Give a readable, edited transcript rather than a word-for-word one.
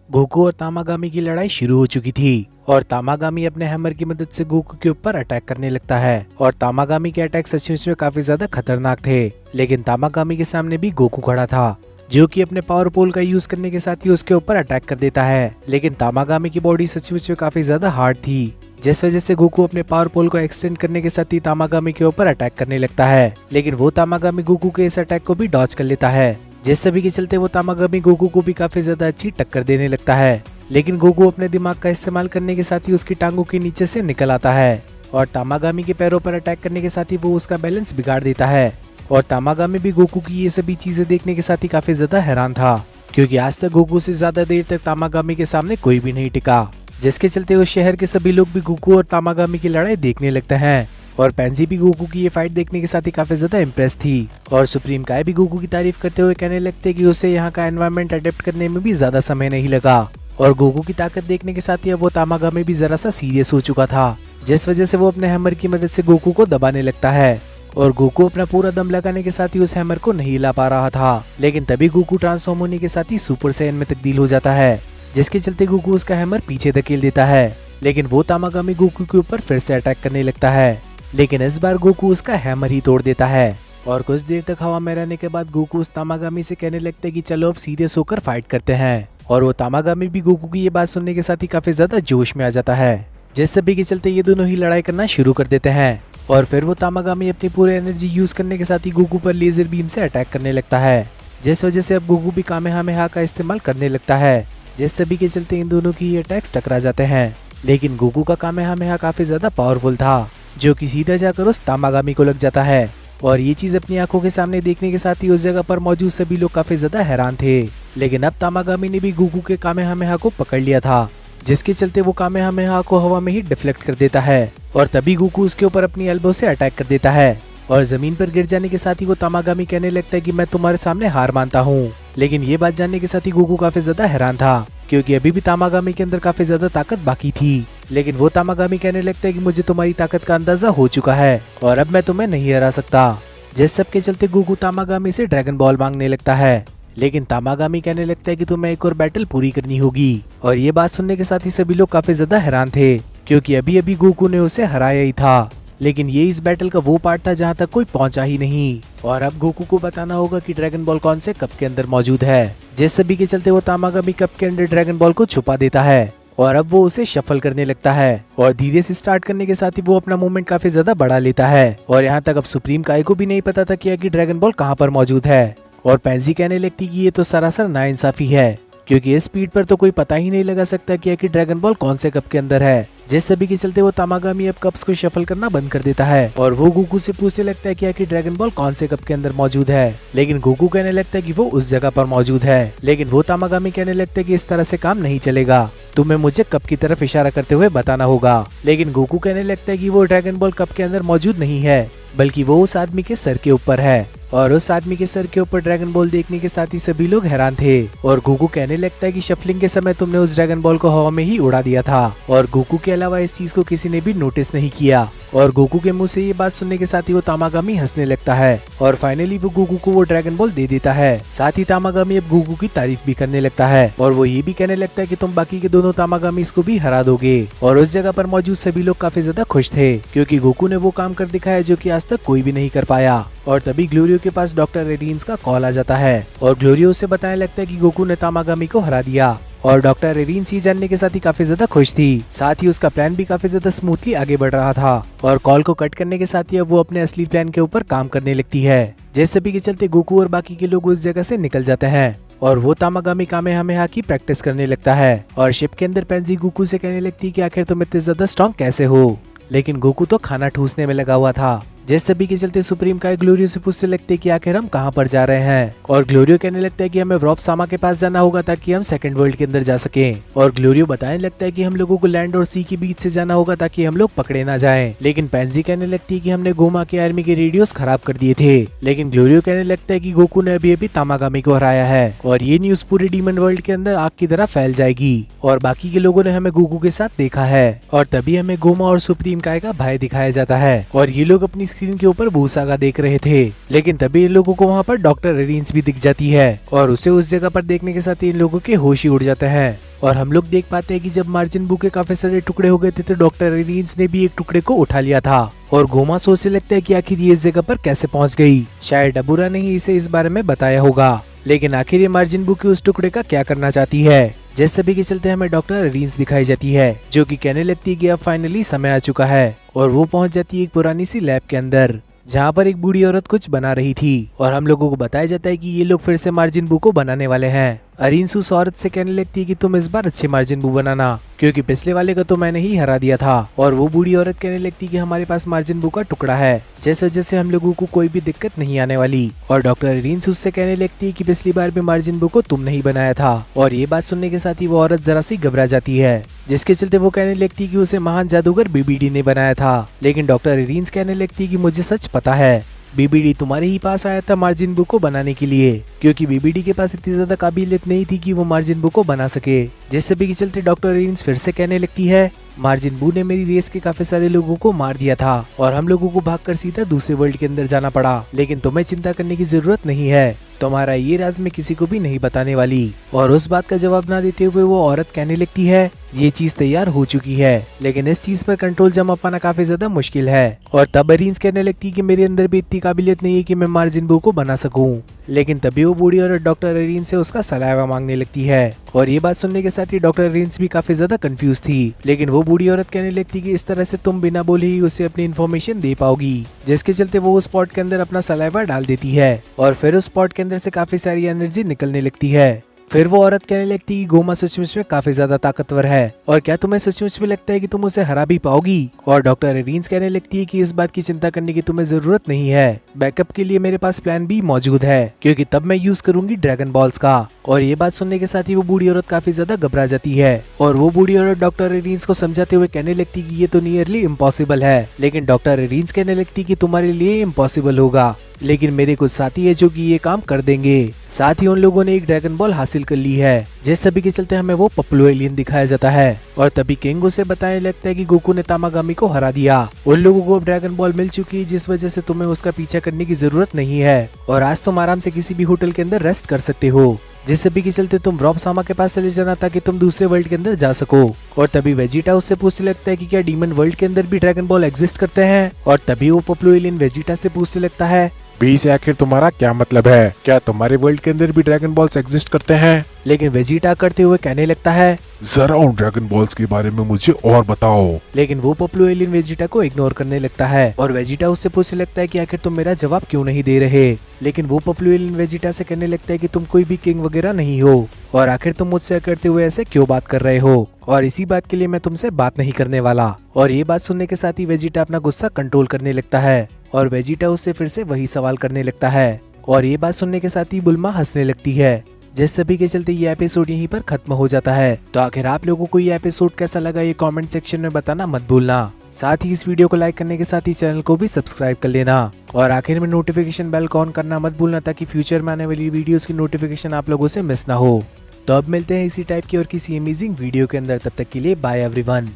Goku और तामागामी की लड़ाई शुरू हो चुकी थी और तामागामी अपने हैमर की मदद से गोकू के ऊपर अटैक करने लगता है और तामागामी के अटैक सचमुच में काफी ज्यादा खतरनाक थे। लेकिन तामागामी के सामने भी गोकू खड़ा था जो कि अपने पावर पोल का यूज करने के साथ ही उसके ऊपर अटैक कर देता है। लेकिन तामागामी की बॉडी सचमुच में काफी ज्यादा हार्ड थी, जिस वजह से गोकू अपने पावर पोल को एक्सटेंड करने के साथ ही तामागामी के ऊपर अटैक करने लगता है। लेकिन वो तामागामी गोकू के इस अटैक को भी डॉज कर लेता है, जिस सभी के चलते वो तामागामी गोकू को भी काफी ज्यादा अच्छी टक्कर देने लगता है। लेकिन गोकू अपने दिमाग का इस्तेमाल करने के साथ ही उसकी टांगों के नीचे से निकल आता है और तामागामी के पैरों पर अटैक करने के साथ ही वो उसका बैलेंस बिगाड़ देता है। और तामागामी भी गोकू की ये सभी चीजें देखने के साथ ही काफी ज्यादा हैरान था, क्योंकि आज तक गोकू से ज्यादा देर तक तामागामी के सामने कोई भी नहीं टिका, जिसके चलते उस शहर के सभी लोग भी गोकू और तामागामी की लड़ाई देखने लगते हैं। और पेंजी भी गोकू की ये फाइट देखने के साथ ही काफी ज्यादा इम्प्रेस थी और सुप्रीम काय भी गोकू की तारीफ करते हुए कहने लगते कि उसे यहाँ का एनवायरनमेंट अडेप्ट करने में भी ज्यादा समय नहीं लगा। और गोकू की ताकत देखने के साथ ही अब वो तामागामी भी जरा सा सीरियस हो चुका था, जिस वजह से वो अपने हैमर की मदद से गोकू को दबाने लगता है। और गोकू अपना पूरा दम लगाने के साथ ही उस हैमर को नहीं हिला पा रहा था। लेकिन तभी गोकू ट्रांसफॉर्म होने के साथ ही सुपर सैयन में तब्दील हो जाता है, जिसके चलते गोकू उसका हैमर पीछे धकेल देता है। लेकिन वो तामागामी गोकू के ऊपर फिर से अटैक करने लगता है, लेकिन इस बार गोकू उसका हैमर ही तोड़ देता है। और कुछ देर तक हवा में रहने के बाद गोकू उस तामागामी से कहने लगते कि चलो अब सीरियस होकर फाइट करते हैं। और वो तामागामी भी गोकू की ये बात सुनने के साथ ही काफी ज्यादा जोश में आ जाता है, जिस सभी के चलते ये दोनों ही लड़ाई करना शुरू कर देते हैं। और फिर वो तामागामी अपनी पूरी एनर्जी यूज करने के साथ ही गोकू पर लेजर बीम से अटैक करने लगता है, जिस वजह से अब गोकू भी कामेहामेहा का इस्तेमाल करने लगता है, जिस सभी के चलते इन दोनों की अटैक्स टकरा जाते हैं। लेकिन गोकू का कामेहामेहा काफी ज्यादा पावरफुल था, जो कि सीधा जाकर उस तामागामी को लग जाता है। और ये चीज अपनी आंखों के सामने देखने के साथ ही उस जगह पर मौजूद सभी लोग काफी ज्यादा हैरान थे। लेकिन अब तामागामी ने भी गोकू के कामेहामेहा को पकड़ लिया था, जिसके चलते वो कामेहामेहा को हवा में ही डिफ्लेक्ट कर देता है। और तभी गोकू उसके ऊपर अपनी एल्बो से अटैक कर देता है और जमीन पर गिर जाने के साथ ही वो तामागामी कहने लगता है कि मैं तुम्हारे सामने हार मानता हूँ। लेकिन ये बात जानने के साथ ही गोकू काफी ज्यादा हैरान था, क्योंकि अभी भी तामागामी के अंदर काफी ज्यादा ताकत बाकी थी। लेकिन वो तामागामी कहने लगता है कि मुझे तुम्हारी ताकत का अंदाजा हो चुका है और अब मैं तुम्हें नहीं हरा सकता, जिस सब के चलते गोकू तामागामी से ड्रैगन बॉल मांगने लगता है। लेकिन तामागामी कहने लगता है कि तुम्हें एक और बैटल पूरी करनी होगी। और ये बात सुनने के साथ ही सभी लोग काफी ज्यादा हैरान थे, क्योंकि अभी अभी गोकू ने उसे हराया ही था। लेकिन ये इस बैटल का वो पार्ट था जहाँ तक कोई पहुंचा ही नहीं। और अब गोकू को बताना होगा कि ड्रैगन बॉल कौन से कप के अंदर मौजूद है, जिस सभी के चलते वो तामागामी कप के अंदर ड्रैगन बॉल को छुपा देता है और अब वो उसे शफल करने लगता है। और धीरे से स्टार्ट करने के साथ ही वो अपना मूवमेंट काफी ज्यादा बढ़ा लेता है। और यहाँ तक अब सुप्रीम काय को भी नहीं पता था कि ड्रैगन बॉल कहाँ पर मौजूद है। और पेंजी कहने लगती कि ये तो सरासर नाइंसाफी है, क्योंकि इस स्पीड पर तो कोई पता ही नहीं लगा सकता कि ड्रैगन बॉल कौन से कप के अंदर है, जिस सभी के चलते वो तामागामी अब कप्स को शफल करना बंद कर देता है। और वो गोकू से पूछने लगता है कि ड्रैगन बॉल कौन से कप के अंदर मौजूद है। लेकिन गोकू कहने लगता है कि वो उस जगह पर मौजूद है। लेकिन वो तामागामी कहने लगता है कि इस तरह से काम नहीं चलेगा, तुम्हें मुझे कप की तरफ इशारा करते हुए बताना होगा। लेकिन गोकू कहने लगता है कि वो ड्रैगन बॉल कप के अंदर मौजूद नहीं है, बल्कि वो उस आदमी के सर के ऊपर है। और उस आदमी के सर के ऊपर ड्रैगन बॉल देखने के साथ ही सभी लोग हैरान थे। और गोकू कहने लगता है कि शफलिंग के समय तुमने उस ड्रैगन बॉल को हवा में ही उड़ा दिया था। और गोकू के अलावा इस चीज को किसी ने भी नोटिस नहीं किया। और गोकू के मुंह से ये बात सुनने के साथ ही वो तामागामी हंसने लगता है और फाइनली वो गोकू को वो ड्रैगन बॉल दे देता है। साथ ही तामागामी अब गोकू की तारीफ भी करने लगता है और वो ये भी कहने लगता है कि तुम बाकी के दोनों तामागामी इसको भी हरा दोगे। और उस जगह पर मौजूद सभी लोग काफी ज्यादा खुश थे, क्योंकि गोकू ने वो काम कर दिखाया जो कि आज तक कोई भी नहीं कर पाया। और तभी ग्लोरियो के पास डॉक्टर रेडिन्स का कॉल आ जाता है और ग्लोरियो उसे बताने लगता है कि गोकू ने तामागामी को हरा दिया। और डॉक्टर रेडिन्स ये जानने के साथ ही काफी ज्यादा खुश थी। साथ ही उसका प्लान भी काफी ज्यादा स्मूथली आगे बढ़ रहा था। और कॉल को कट करने के साथ ही अब वो अपने असली प्लान के ऊपर काम करने लगती है, जिस सभी के चलते गोकू और बाकी के लोग उस जगह से निकल जाते हैं। और वो तामागामी कामेहामेहा की प्रैक्टिस करने लगता है। और शिप के अंदर पेंजी गोकू से कहने लगती है कि आखिर तुम इतने ज्यादा स्ट्रॉन्ग कैसे हो। लेकिन गोकू तो खाना ठूसने में लगा हुआ था, जिस सभी के चलते सुप्रीम काय ग्लोरियो से पूछने लगते कि आखिर हम कहां पर जा रहे हैं। और ग्लोरियो कहने लगता है कि हमें रॉब सामा के पास जाना होगा ताकि हम सेकंड वर्ल्ड के अंदर जा सकें। और ग्लोरियो बताने लगता है कि हम लोगों को लैंड और सी के बीच से जाना होगा ताकि हम लोग पकड़े ना जाएं। लेकिन पेंजी कहने लगती है कि हमने गोमा के आर्मी के रेडियोस खराब कर दिए थे। लेकिन ग्लोरियो कहने लगता है कि गोकू ने अभी अभी तामागामी को हराया है और ये न्यूज पूरे डीमन वर्ल्ड के अंदर आग की तरह फैल जाएगी और बाकी के लोगों ने हमें गोकू के साथ देखा है। और तभी हमें गोमा और सुप्रीम काय का भय दिखाया जाता है और ये लोग अपनी स्क्रीन के ऊपर सागा देख रहे थे। लेकिन तभी इन लोगों को वहाँ पर डॉक्टर रेडिन्स भी दिख जाती है और उसे उस जगह पर देखने के साथ ही इन लोगों के होश ही उड़ जाते हैं। और हम लोग देख पाते हैं कि जब मार्जिन बू के काफी सारे टुकड़े हो गए थे तो डॉक्टर एरिन्स ने भी एक टुकड़े को उठा लिया था और गोमा सोचने लगता है कि आखिर ये इस जगह पर कैसे पहुंच गई। शायद अबूरा ने ही इसे इस बारे में बताया होगा, लेकिन आखिर ये मार्जिन बू के उस टुकड़े का क्या करना चाहती है। जैसे सभी के चलते हमें डॉक्टर एरिन्स दिखाई जाती है जो कि कहने लगती है कि अब फाइनली समय आ चुका है और वो पहुंच जाती है एक पुरानी सी लैब के अंदर जहाँ पर एक बूढ़ी औरत कुछ बना रही थी और हम लोगों को बताया जाता है कि ये लोग फिर से मार्जिन बू को बनाने वाले हैं। एरिन्स उस औरत से कहने लगती है कि तुम इस बार अच्छे मार्जिन बू बनाना, क्योंकि पिछले वाले को तो मैंने ही हरा दिया था। और वो बूढ़ी औरत कहने लगती है कि हमारे पास मार्जिन बू का टुकड़ा है, जिस वजह से हम लोगों को कोई भी दिक्कत नहीं आने वाली। और डॉक्टर एरिन्स उससे कहने लगती है कि पिछली बार भी मार्जिन बू को तुम नहीं बनाया था। और ये बात सुनने के साथ ही वो औरत जरा सी घबरा जाती है, जिसके चलते वो कहने लगती है कि उसे महान जादूगर बीबीडी ने बनाया था। लेकिन डॉक्टर एरिन्स कहने लगती है कि मुझे सच पता है, बीबीडी तुम्हारे ही पास आया था मार्जिन बू को बनाने के लिए, क्योंकि बीबीडी के पास इतनी ज्यादा काबिलियत नहीं थी कि वो मार्जिन बू को बना सके। जिससे भी के चलते डॉक्टर एरिन्स फिर से कहने लगती है, मार्जिन बू ने मेरी रेस के काफी सारे लोगों को मार दिया था और हम लोगों को भागकर सीधा दूसरे वर्ल्ड के अंदर जाना पड़ा, लेकिन तुम्हें चिंता करने की जरूरत नहीं है, तुम्हारा ये राज मैं किसी को भी नहीं बताने वाली। और उस बात का जवाब ना देते हुए वो औरत कहने लगती है, ये चीज तैयार हो चुकी है, लेकिन इस चीज पर कंट्रोल जमा पाना काफी ज्यादा मुश्किल है। और तब एरिन्स कहने लगती है कि मेरे अंदर भी इतनी काबिलियत नहीं है कि मैं मार्जिन बू को बना सकूं। लेकिन तभी वो बूढ़ी औरत डॉक्टर एरिन्स से उसका सलाइवा मांगने लगती है। और ये बात सुनने के साथ ही डॉक्टर एरिन्स भी काफी ज्यादा कंफ्यूज थी, लेकिन वो बूढ़ी औरत कहने लगती कि इस तरह से तुम बिना बोले ही उसे अपनी इन्फॉर्मेशन दे पाओगी, जिसके चलते वो उस पॉट के अंदर अपना सलाइवा डाल देती है और फिर उस पॉट के अंदर से काफी सारी एनर्जी निकलने लगती है। फिर वो औरत कहने लगती कि गोमा सचमुच में काफी ज्यादा ताकतवर है और क्या तुम्हें सचमुच में लगता है कि तुम उसे हरा भी पाओगी। और डॉक्टर एरिन्स कहने लगती है कि इस बात की चिंता करने की तुम्हें जरूरत नहीं है, बैकअप के लिए मेरे पास प्लान भी मौजूद है, क्योंकि तब मैं यूज करूंगी ड्रैगन बॉल्स का। और ये बात सुनने के साथ ही वो बूढ़ी औरत काफी ज्यादा घबरा जाती है और वो बूढ़ी औरत डॉक्टर एरिन्स को समझाते हुए कहने लगती कि ये तो नियरली इम्पॉसिबल है। लेकिन डॉक्टर एरिन्स कहने लगती कि तुम्हारे लिए इम्पॉसिबल होगा, लेकिन मेरे कुछ साथी है जो कि ये काम कर देंगे। साथ ही उन लोगों ने एक ड्रैगन बॉल हासिल कर ली है, जिस सभी के चलते हमें वो पप्लू एलियन दिखाया जाता है। और तभी किंग उसे बताने लगता है कि गोकू ने तामागामी को हरा दिया, उन लोगों को ड्रैगन बॉल मिल चुकी है, जिस वजह से तुम्हें उसका पीछा करने की जरूरत नहीं है और आज तुम आराम से किसी भी होटल के अंदर रेस्ट कर सकते हो। जिस सभी के चलते तुम रॉब सामा के पास चले जाना ताकि तुम दूसरे वर्ल्ड के अंदर जा सको। और तभी वेजिटा उससे पूछने लगता है कि क्या डीमन वर्ल्ड के अंदर भी ड्रैगन बॉल एग्जिस्ट करते हैं। और तभी वो पप्लू एलियन वेजिटा से पूछने लगता है, बी से आखिर तुम्हारा क्या मतलब है, क्या तुम्हारे वर्ल्ड के अंदर भी ड्रैगन बॉल्स एग्जिस्ट करते हैं। लेकिन वेजिटा करते हुए कहने लगता है, जरा उन ड्रैगन बॉल्स के बारे में मुझे और बताओ। लेकिन वो पप्लू एलियन वेजिटा को इग्नोर करने लगता है और वेजिटा उससे पूछने लगता है कि आखिर तुम मेरा जवाब क्यों नहीं दे रहे। लेकिन वो पप्लू एलियन वेजिटा से कहने लगता है कि तुम कोई भी किंग वगैरह नहीं हो और आखिर तुम मुझसे करते हुए ऐसे क्यों बात कर रहे हो, और इसी बात के लिए मैं तुमसे बात नहीं करने वाला। और ये बात सुनने के साथ ही वेजिटा अपना गुस्सा कंट्रोल करने लगता है और वेजिटा उससे फिर से वही सवाल करने लगता है। और ये बात सुनने के साथ ही बुल्मा हंसने लगती है, जिस सभी के चलते ये एपिसोड यहीं पर खत्म हो जाता है। तो आखिर आप लोगों को ये एपिसोड कैसा लगा ये कमेंट सेक्शन में बताना मत भूलना। साथ ही इस वीडियो को लाइक करने के साथ ही चैनल को भी सब्सक्राइब कर लेना और आखिर में नोटिफिकेशन बेल को ऑन करना मत भूलना ताकि फ्यूचर में आने वाली वीडियोस की नोटिफिकेशन आप लोगों से मिस ना हो। तो अब मिलते हैं इसी टाइप की और किसी अमेजिंग वीडियो के अंदर, तब तक के लिए बाय एवरीवन।